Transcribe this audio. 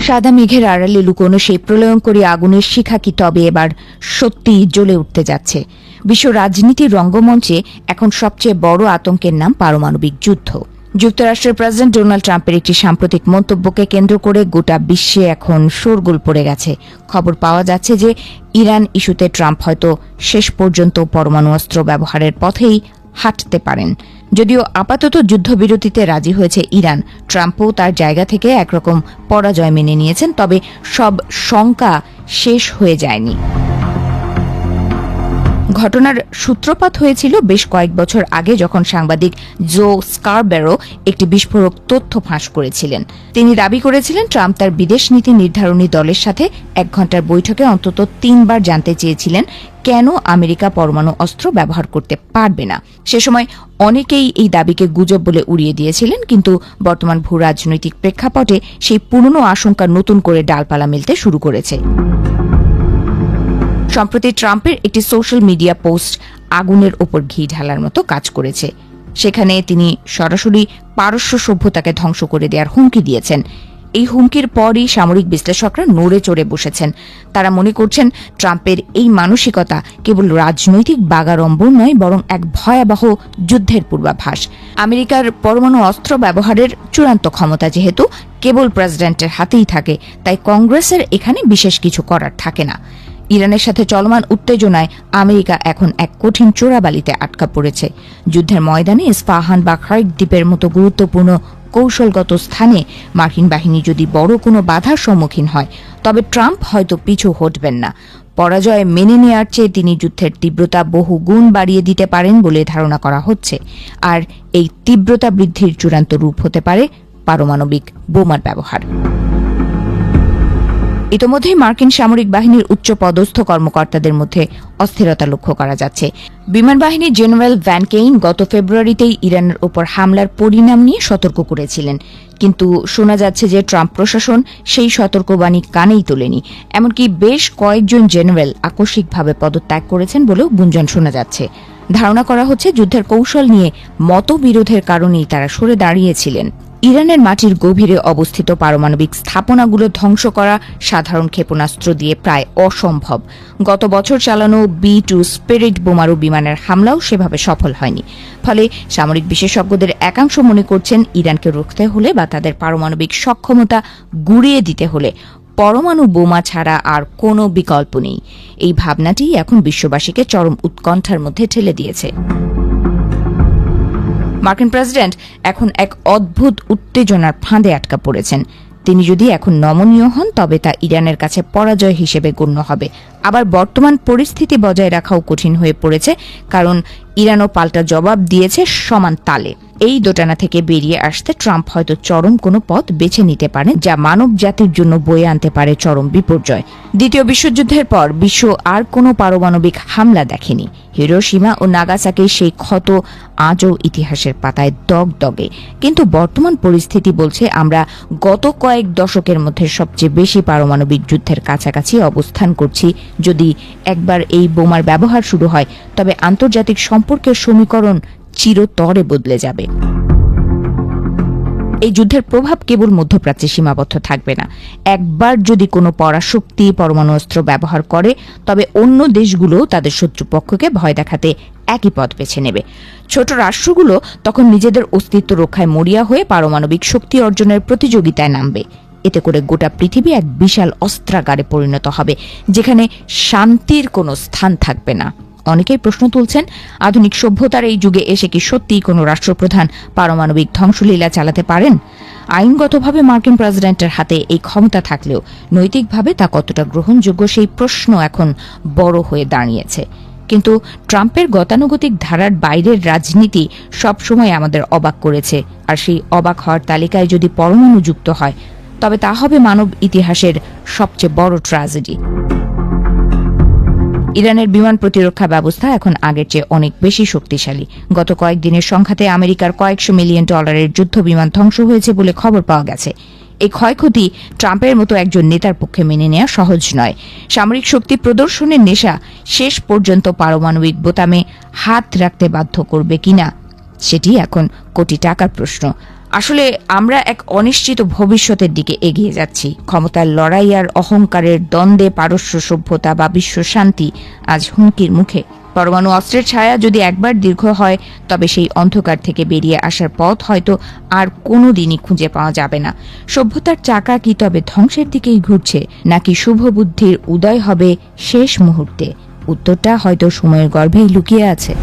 সাদা মেঘের আড়ালে লুকোনো সেই প্রলয়ঙ্করী আগুনের শিখা কি তবে এবার সত্যিই জ্বলে উঠতে যাচ্ছে? বিশ্ব রাজনীতির রঙ্গমঞ্চে এখন সবচেয়ে বড় আতঙ্কের নাম পারমাণবিক যুদ্ধ। যুক্তরাষ্ট্রের প্রেসিডেন্ট ডোনাল্ড ট্রাম্পের একটি সাম্প্রতিক মন্তব্যকে কেন্দ্র করে গোটা বিশ্বে এখন শোরগোল পড়ে গেছে। খবর পাওয়া যাচ্ছে যে ইরান ইস্যুতে ট্রাম্প হয়তো শেষ পর্যন্ত পরমাণু অস্ত্র ব্যবহারের পথেই হাঁটতে পারেন। যদিও আপাতত যুদ্ধবিরতিতে রাজি হয়েছে ইরান, ট্রাম্পও তার জায়গা থেকে একরকম পরাজয় মেনে নিয়েছেন, তবে সব শঙ্কা শেষ হয়ে যায়নি। ঘটনার সূত্রপাত হয়েছিল বেশ কয়েক বছর আগে, যখন সাংবাদিক জো স্কারবেরো একটি বিস্ফোরক তথ্য ফাঁস করেছিলেন। তিনি দাবি করেছিলেন ট্রাম্প তার বিদেশ নীতি নির্ধারণী দলের সাথে 1 ঘণ্টার বৈঠকে অন্তত 3 বার জানতে চেয়েছিলেন কেন আমেরিকা পরমাণু অস্ত্র ব্যবহার করতে পারবে না। সে সময় অনেকেই এই দাবিকে গুজব বলে উড়িয়ে দিয়েছিলেন, কিন্তু বর্তমান ভূ রাজনৈতিক প্রেক্ষাপটে সেই পুরনো আশঙ্কা নতুন করে ডালপালা মেলতে শুরু করেছে। সম্প্রতি ট্রাম্পের একটি সোশ্যাল মিডিয়া পোস্ট আগুনের ওপর ঘি ঢালার মতো কাজ করেছে। সেখানে তিনি সরাসরি পারস্য সভ্যতাকে ধ্বংস করে দেওয়ার হুমকি দিয়েছেন। এই হুমকির পরই সামরিক বিশ্লেষকরা নড়ে চড়ে বসেছেন। তারা মনে করছেন ট্রাম্পের এই মানসিকতা কেবল রাজনৈতিক বাগাড়ম্বর নয়, বরং এক ভয়াবহ যুদ্ধের পূর্বাভাস। আমেরিকার পরমাণু অস্ত্র ব্যবহারের চূড়ান্ত ক্ষমতা যেহেতু কেবল প্রেসিডেন্টের হাতেই থাকে, তাই কংগ্রেসের এখানে বিশেষ কিছু করার থাকে না। ইরানের সাথে চলমান উত্তেজনায় আমেরিকা এখন এক কঠিন চোরাবালিতে আটকা পড়েছে। যুদ্ধের ময়দানে ইস্পাহান বা খার্ক দ্বীপের মতো গুরুত্বপূর্ণ কৌশলগত স্থানে মার্কিন বাহিনী যদি বড় কোনো বাধার সম্মুখীন হয়, তবে ট্রাম্প হয়তো পিছু হটবেন না। পরাজয় মেনে নেওয়ার চেয়ে তিনি যুদ্ধের তীব্রতা বহু গুণ বাড়িয়ে দিতে পারেন বলে ধারণা করা হচ্ছে। আর এই তীব্রতা বৃদ্ধির চূড়ান্ত রূপ হতে পারে পারমাণবিক বোমার ব্যবহার। ইতোমধ্যেই মার্কিন সামরিক বাহিনীর উচ্চ পদস্থ কর্মকর্তাদের মধ্যে অস্থিরতা লক্ষ্য করা যাচ্ছে। বিমান বাহিনীর জেনারেল ভ্যান কেইন গত ফেব্রুয়ারিতেই ইরানের ওপর হামলার পরিণাম নিয়ে সতর্ক করেছিলেন, কিন্তু শোনা যাচ্ছে যে ট্রাম্প প্রশাসন সেই সতর্কবাণী কানেই তোলেনি। এমনকি বেশ কয়েকজন জেনারেল আকস্মিকভাবে পদত্যাগ করেছেন বলেও গুঞ্জন শোনা যাচ্ছে। ধারণা করা হচ্ছে যুদ্ধের কৌশল নিয়ে মতবিরোধের কারণেই তারা সরে দাঁড়িয়েছিলেন। ইরানের মাটির গভীরে অবস্থিত পারমাণবিক স্থাপনাগুলো ধ্বংস করা সাধারণ ক্ষেপণাস্ত্র দিয়ে প্রায় অসম্ভব। গত বছর চালানো B-2 স্পিরিট বোমারু বিমানের হামলাও সেভাবে সফল হয়নি। ফলে সামরিক বিশেষজ্ঞদের একাংশ মনে করছেন ইরানকে রুখতে হলে বা তাদের পারমাণবিক সক্ষমতা গুঁড়িয়ে দিতে হলে পরমাণু বোমা ছাড়া আর কোনো বিকল্প নেই। এই ভাবনাটি এখন বিশ্ববাসীকে চরম উৎকণ্ঠার মধ্যে ঠেলে দিয়েছে। মার্কিন প্রেসিডেন্ট এখন এক অদ্ভুত উত্তেজনার ফাঁদে আটকা পড়েছেন। তিনি যদি এখন নমনীয় হন, তবে তা ইরানের কাছে পরাজয় হিসেবে গণ্য হবে। আবার বর্তমান পরিস্থিতি বজায় রাখাও কঠিন হয়ে পড়েছে, কারণ ইরানও পাল্টা জবাব দিয়েছে সমান তালে। এই দোটানা থেকে বেরিয়ে আসতে ট্রাম্প হয়তো চরম কোনো পথ বেছে নিতে পারেন, যা মানব জাতির জন্য বয়ে আনতে পারে চরম বিপর্যয়। দ্বিতীয় বিশ্বযুদ্ধের পর বিশ্ব আর কোনো পারমাণবিক হামলা দেখেনি। হিরোশিমা ও নাগাসাকির সেই ক্ষত আজও ইতিহাসের পাতায় দগদগে। কিন্তু বর্তমান পরিস্থিতি বলছে আমরা গত কয়েক দশকের মধ্যে সবচেয়ে বেশি পারমাণবিক যুদ্ধের কাছাকাছি অবস্থান করছি। যদি একবার এই বোমার ব্যবহার শুরু হয়, তবে আন্তর্জাতিক সম্পর্কের সমীকরণ চিরতরে বদলে যাবে। এই যুদ্ধের প্রভাব কেবল মধ্যপ্রাচ্যে সীমাবদ্ধ থাকবে না। একবার যদি কোনো পরাশক্তি পরমাণু অস্ত্র ব্যবহার করে, তবে অন্য দেশগুলো তাদের শত্রুপক্ষকে ভয় দেখাতে একই পথ বেছে নেবে। ছোট রাষ্ট্রগুলো তখন নিজেদের অস্তিত্ব রক্ষায় মরিয়া হয়ে পারমাণবিক শক্তি অর্জনের প্রতিযোগিতায় নামবে। এতে করে গোটা পৃথিবী এক বিশাল অস্ত্রাগারে পরিণত হবে, যেখানে শান্তির কোনো স্থান থাকবে না। অনেকেই প্রশ্ন তুলছেন, আধুনিক সভ্যতার এই যুগে এসে কি সত্যিই কোনো রাষ্ট্রপ্রধান পারমাণবিক ধ্বংসলীলা চালাতে পারেন? আইনগতভাবে মার্কিন প্রেসিডেন্টের হাতে এই ক্ষমতা থাকলেও নৈতিকভাবে তা কতটা গ্রহণযোগ্য, সেই প্রশ্ন এখন বড় হয়ে দাঁড়িয়েছে। কিন্তু ট্রাম্পের গতানুগতিক ধারার বাইরের রাজনীতি সবসময় আমাদের অবাক করেছে, আর সেই অবাক হওয়ার তালিকায় যদি পরমাণু যুক্ত হয়, তবে তা হবে মানব ইতিহাসের সবচেয়ে বড় ট্র্যাজেডি। ইরানের বিমান প্রতিরক্ষা ব্যবস্থা এখন আগের চেয়ে অনেক বেশি শক্তিশালী। গত কয়েকদিনের সংঘাতে আমেরিকার কয়েকশো মিলিয়ন ডলারের যুদ্ধ বিমান ধ্বংস হয়েছে বলে খবর পাওয়া গেছে। এই ক্ষয়ক্ষতি ট্রাম্পের মতো একজন নেতার পক্ষে মেনে নেওয়া সহজ নয়। সামরিক শক্তি প্রদর্শনের নেশা শেষ পর্যন্ত পারমাণবিক বোতামে হাত রাখতে বাধ্য করবে কিনা, সেটি এখন কোটি টাকার প্রশ্ন। আসলে আমরা এক অনিশ্চিত ভবিষ্যতের দিকে এগিয়ে যাচ্ছি। ক্ষমতার লড়াই আর অহংকারের দ্বন্দ্বে পারস্য সভ্যতা বা বিশ্ব শান্তি আজ হুমকির মুখে। পরমাণু অস্ত্রের ছায়া যদি একবার দীর্ঘ হয়, তবে সেই অন্ধকার থেকে বেরিয়ে আসার পথ হয়তো আর কোনো দিনই খুঁজে পাওয়া যাবে না। সভ্যতার চাকা কি তবে ধ্বংসের দিকেই ঘুরছে, নাকি শুভ বুদ্ধির উদয় হবে শেষ মুহূর্তে? উত্তরটা হয়তো সময়ের গর্ভেই লুকিয়ে আছে।